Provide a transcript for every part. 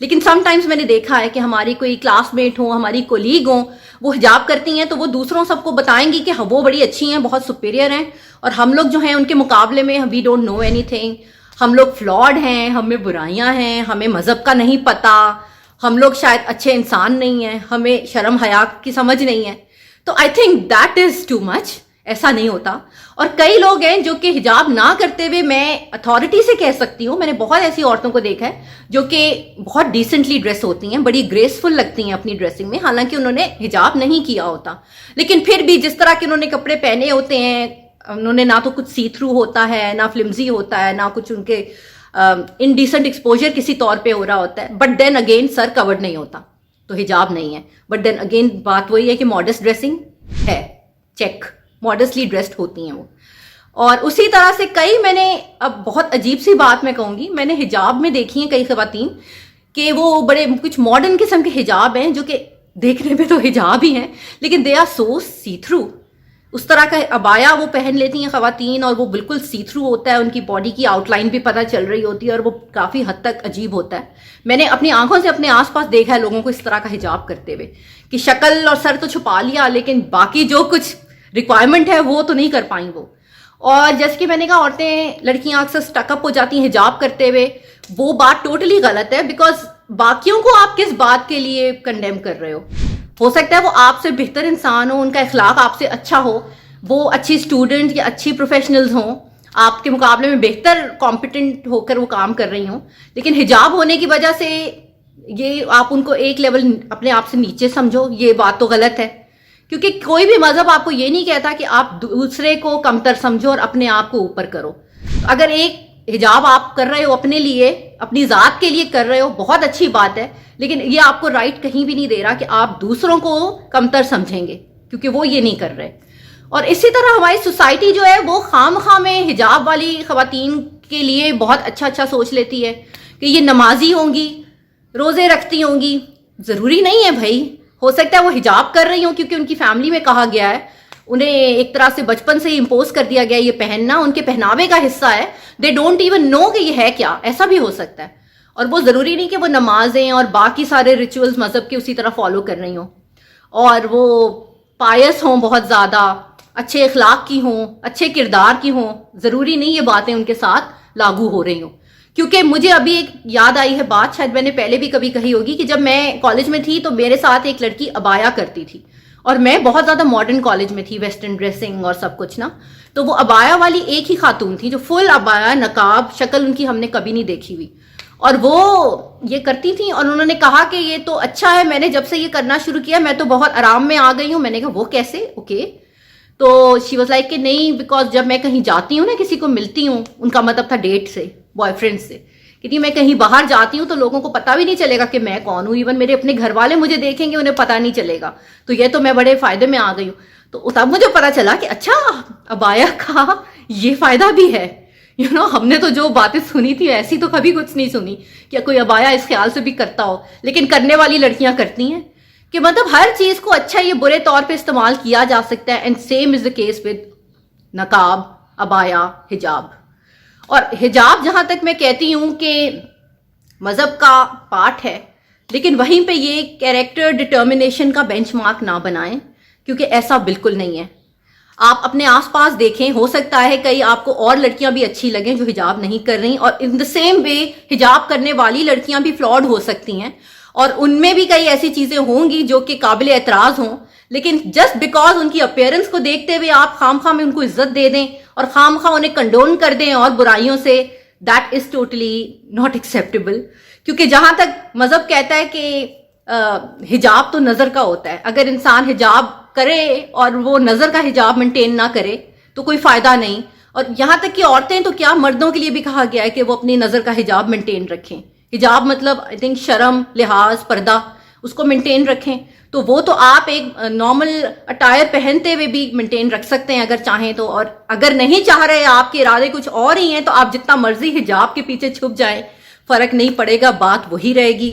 لیکن some times میں نے دیکھا ہے کہ ہماری کوئی کلاس میٹ ہو, ہماری کولیگ ہوں, وہ حجاب کرتی ہیں تو وہ دوسروں سب کو بتائیں گی کہ وہ بڑی اچھی ہیں, بہت سپیریئر ہیں, اور ہم لوگ جو ہیں ان کے مقابلے میں we don't know anything, ہم لوگ فلاڈ ہیں, ہمیں برائیاں ہیں, ہمیں مذہب کا نہیں پتہ, ہم لوگ شاید اچھے انسان نہیں ہیں, ہمیں شرم حیا کی سمجھ نہیں ہے. تو I think that is too much. ایسا نہیں ہوتا. اور کئی لوگ ہیں جو کہ حجاب نہ کرتے ہوئے, میں اتھارٹی سے کہہ سکتی ہوں, میں نے بہت ایسی عورتوں کو دیکھا ہے جو کہ بہت ڈیسنٹلی ڈریس ہوتی ہیں, بڑی گریسفل لگتی ہیں اپنی ڈریسنگ میں, حالانکہ انہوں نے حجاب نہیں کیا ہوتا, لیکن پھر بھی جس طرح کے انہوں نے کپڑے پہنے ہوتے ہیں, انہوں نے نہ تو کچھ سی تھرو ہوتا ہے, نہ فلمزی ہوتا ہے, نہ کچھ ان کے انڈیسنٹ ایکسپوجر کسی طور پہ ہو رہا ہوتا ہے, بٹ دین اگین سر کورڈ نہیں ہوتا تو حجاب نہیں ہے. بٹ دین اگین بات وہی ہے کہ ماڈسٹ ڈریسنگ ہے, چیک, ماڈسٹلی ڈریسڈ ہوتی ہیں وہ. اور اسی طرح سے کئی, میں نے اب بہت عجیب سی بات میں کہوں گی, میں نے حجاب میں دیکھی ہیں کئی خواتین کہ وہ بڑے کچھ ماڈرن قسم کے حجاب ہیں جو کہ دیکھنے میں تو حجاب ہی ہیں, لیکن they are so see through. اس طرح کا عبایا وہ پہن لیتی ہیں خواتین, اور وہ بالکل سی تھرو ہوتا ہے, ان کی باڈی کی آؤٹ لائن بھی پتہ چل رہی ہوتی ہے, اور وہ کافی حد تک عجیب ہوتا ہے. میں نے اپنی آنکھوں سے اپنے آس پاس دیکھا ہے لوگوں کو اس طرح کا حجاب کرتے ہوئے کہ شکل اور سر تو چھپا لیا, لیکن باقی جو کچھ ریکوائرمنٹ ہے وہ تو نہیں کر پائیں وہ. اور جیسے کہ میں نے کہا, عورتیں, لڑکیاں اکثر سٹک اپ ہو جاتی ہیں حجاب کرتے ہوئے, وہ بات ٹوٹلی غلط ہے, بیکاز باقیوں کو آپ کس بات کے لیے کنڈیم کر رہے ہو سکتا ہے وہ آپ سے بہتر انسان ہو, ان کا اخلاق آپ سے اچھا ہو, وہ اچھی اسٹوڈنٹ یا اچھی پروفیشنلز ہوں, آپ کے مقابلے میں بہتر کمپیٹنٹ ہو کر وہ کام کر رہی ہوں, لیکن حجاب ہونے کی وجہ سے یہ آپ ان کو ایک لیول اپنے آپ سے نیچے سمجھو, یہ بات تو غلط ہے. کیونکہ کوئی بھی مذہب آپ کو یہ نہیں کہتا کہ آپ دوسرے کو کمتر سمجھو اور اپنے آپ کو اوپر کرو. اگر ایک حجاب آپ کر رہے ہو اپنے لیے, اپنی ذات کے لیے کر رہے ہو, بہت اچھی بات ہے, لیکن یہ آپ کو رائٹ کہیں بھی نہیں دے رہا کہ آپ دوسروں کو کمتر سمجھیں گے, کیونکہ وہ یہ نہیں کر رہے. اور اسی طرح ہماری سوسائٹی جو ہے وہ خام خواہ میں حجاب والی خواتین کے لیے بہت اچھا سوچ لیتی ہے کہ یہ نمازی ہوں گی, روزے رکھتی ہوں گی. ضروری نہیں ہے بھائی, ہو سکتا ہے وہ حجاب کر رہی ہوں کیونکہ ان کی فیملی میں کہا گیا ہے, انہیں ایک طرح سے بچپن سے ہی امپوز کر دیا گیا یہ پہننا, ان کے پہناوے کا حصہ ہے, دے ڈونٹ ایون نو کہ یہ ہے کیا. ایسا بھی ہو سکتا ہے. اور وہ ضروری نہیں کہ وہ نمازیں اور باقی سارے ریچولز مذہب کے اسی طرح فالو کر رہی ہوں, اور وہ پائس ہوں, بہت زیادہ اچھے اخلاق کی ہوں, اچھے کردار کی ہوں. ضروری نہیں یہ باتیں ان کے ساتھ لاگو ہو رہی ہوں. کیونکہ مجھے ابھی ایک یاد آئی ہے بات, شاید میں نے پہلے بھی کبھی کہی ہوگی, کہ جب میں کالج میں تھی تو میرے ساتھ ایک لڑکی ابایا کرتی تھی, اور میں بہت زیادہ ماڈرن کالج میں تھی, ویسٹرن ڈریسنگ اور سب کچھ نا. تو وہ ابایا والی ایک ہی خاتون تھی جو فل ابایا, نقاب, شکل ان کی ہم نے کبھی نہیں دیکھی ہوئی, اور وہ یہ کرتی تھیں. اور انہوں نے کہا کہ یہ تو اچھا ہے, میں نے جب سے یہ کرنا شروع کیا میں تو بہت آرام میں آ گئی ہوں. میں نے کہا وہ کیسے, اوکے. تو شی واز لائک کہ نہیں, بیکاز جب میں کہیں جاتی ہوں نا, کسی کو ملتی ہوں, ان کا مطلب تھا ڈیٹ سے, بوائے فرینڈ سے, کہ میں کہیں باہر جاتی ہوں تو لوگوں کو پتہ بھی نہیں چلے گا کہ میں کون ہوں, ایون میرے اپنے گھر والے مجھے دیکھیں گے انہیں پتہ نہیں چلے گا. تو یہ تو میں بڑے فائدے میں آ گئی ہوں. تو تب مجھے پتہ چلا کہ اچھا ابایا کا یہ فائدہ بھی ہے. ہم نے تو جو باتیں سنی تھی ایسی تو کبھی کچھ نہیں سنی کہ کوئی ابایا اس خیال سے بھی کرتا ہو, لیکن کرنے والی لڑکیاں کرتی ہیں کہ مطلب ہر چیز کو اچھا یہ برے طور پہ استعمال کیا جا سکتا ہے. And same is the case with نقاب, ابایا, حجاب. اور حجاب جہاں تک میں کہتی ہوں کہ مذہب کا پارٹ ہے, لیکن وہیں پہ یہ کیریکٹر ڈٹرمنیشن کا بینچ مارک نہ بنائیں, کیونکہ ایسا بالکل نہیں ہے. آپ اپنے آس پاس دیکھیں, ہو سکتا ہے کئی آپ کو اور لڑکیاں بھی اچھی لگیں جو حجاب نہیں کر رہی, اور ان دا سیم وے حجاب کرنے والی لڑکیاں بھی فلاڈ ہو سکتی ہیں, اور ان میں بھی کئی ایسی چیزیں ہوں گی جو کہ قابل اعتراض ہوں, لیکن جسٹ بیکاز ان کی اپیرنس کو دیکھتے ہوئے آپ خام خواہ میں ان کو عزت دے دیں اور خام خواہ انہیں کنڈون کر دیں اور برائیوں سے, that is totally not acceptable. کیونکہ جہاں تک مذہب کہتا ہے کہ حجاب تو نظر کا ہوتا ہے, اگر انسان حجاب کرے اور وہ نظر کا حجاب مینٹین نہ کرے تو کوئی فائدہ نہیں. اور یہاں تک کہ عورتیں تو کیا, مردوں کے لیے بھی کہا گیا ہے کہ وہ اپنی نظر کا حجاب مینٹین رکھیں. حجاب مطلب آئی تھنک شرم, لحاظ, پردہ, اس کو مینٹین رکھیں. تو وہ تو آپ ایک نارمل اٹائر پہنتے ہوئے بھی مینٹین رکھ سکتے ہیں اگر چاہیں تو, اور اگر نہیں چاہ رہے, آپ کے ارادے کچھ اور ہی ہیں, تو آپ جتنا مرضی حجاب کے پیچھے چھپ جائیں, فرق نہیں پڑے گا, بات وہی رہے گی.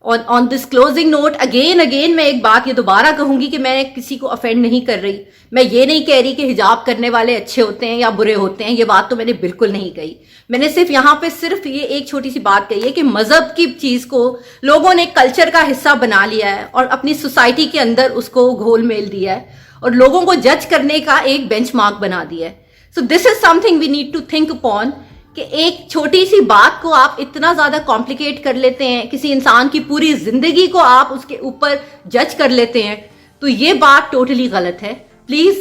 on this closing note, again میں ایک بات یہ دوبارہ کہوں گی کہ میں کسی کو افینڈ نہیں کر رہی. میں یہ نہیں کہہ رہی کہ حجاب کرنے والے اچھے ہوتے ہیں یا برے ہوتے ہیں, یہ بات تو میں نے بالکل نہیں کہی. میں نے صرف یہاں پہ صرف یہ ایک چھوٹی سی بات کہی ہے کہ مذہب کی چیز کو لوگوں نے کلچر کا حصہ بنا لیا ہے اور اپنی سوسائٹی کے اندر اس کو گھول میل دیا ہے اور لوگوں کو جج کرنے کا ایک بینچ مارک بنا دیا ہے. So this is something we need to think upon کہ ایک چھوٹی سی بات کو آپ اتنا زیادہ کمپلیکیٹ کر لیتے ہیں, کسی انسان کی پوری زندگی کو آپ اس کے اوپر جج کر لیتے ہیں, تو یہ بات ٹوٹلی غلط ہے. Please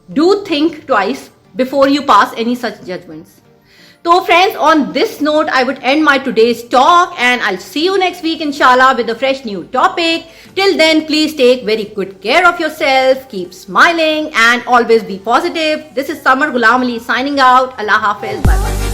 do think twice before you pass any such judgments. تو friends, on this note I would end my today's talk and I see you next week انشاءاللہ with a fresh new topic. Till then, please take very good care of yourself, keep smiling and always be positive. This is Samar Ghulam Ali signing out. Allah Hafiz. Bye bye.